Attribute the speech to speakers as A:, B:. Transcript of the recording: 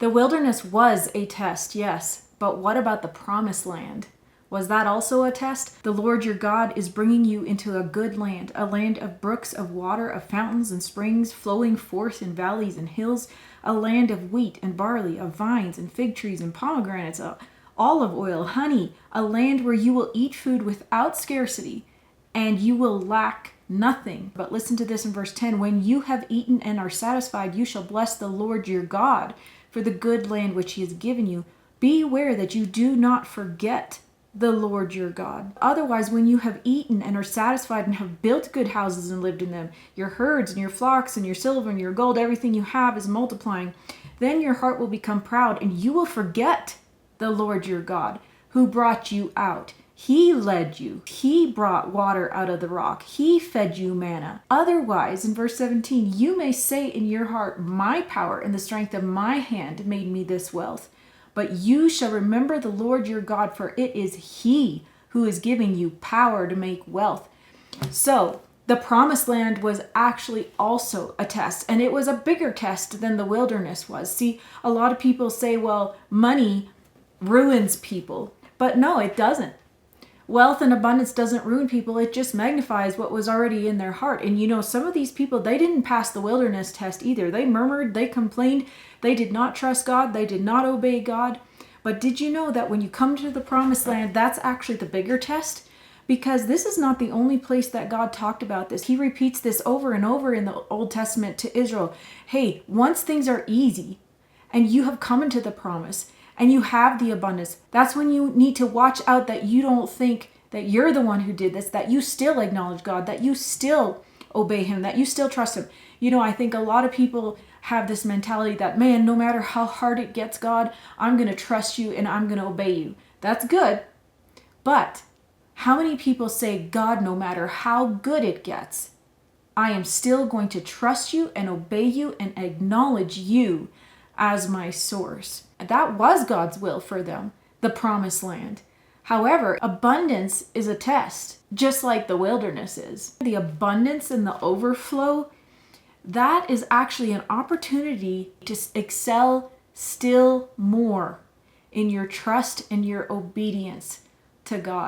A: The wilderness was a test, yes, but what about the promised land? Was that also a test? The Lord your God is bringing you into a good land, a land of brooks of water, of fountains and springs flowing forth in valleys and hills, a land of wheat and barley, of vines and fig trees and pomegranates, olive oil, honey, a land where you will eat food without scarcity, and you will lack nothing. But listen to this in verse 10. When you have eaten and are satisfied, you shall bless the Lord your God for the good land which he has given you. Beware that you do not forget the Lord your God. Otherwise, when you have eaten and are satisfied and have built good houses and lived in them, your herds and your flocks and your silver and your gold, everything you have is multiplying, then your heart will become proud and you will forget the Lord your God, who brought you out. He led you. He brought water out of the rock. He fed you manna. Otherwise, in verse 17, you may say in your heart, my power and the strength of my hand made me this wealth. But you shall remember the Lord your God, for it is he who is giving you power to make wealth. So the promised land was actually also a test, and it was a bigger test than the wilderness was. See, a lot of people say, well, money ruins people. But no, it doesn't. Wealth and abundance doesn't ruin people. It just magnifies what was already in their heart. And you know, some of these people, they didn't pass the wilderness test either. They murmured, they complained, they did not trust God, they did not obey God. But did you know that when you come to the promised land, that's actually the bigger test? Because this is not the only place that God talked about this. He repeats this over and over in the Old Testament to Israel. Hey, once things are easy and you have come into the promise, and you have the abundance, that's when you need to watch out that you don't think that you're the one who did this, that you still acknowledge God, that you still obey him, that you still trust him. You know, I think a lot of people have this mentality that, man, no matter how hard it gets, God, I'm going to trust you and I'm going to obey you. That's good. But how many people say, God, no matter how good it gets, I am still going to trust you and obey you and acknowledge you as my source? That was God's will for them, the promised land. However, abundance is a test, just like the wilderness is. The abundance and the overflow, that is actually an opportunity to excel still more in your trust and your obedience to God.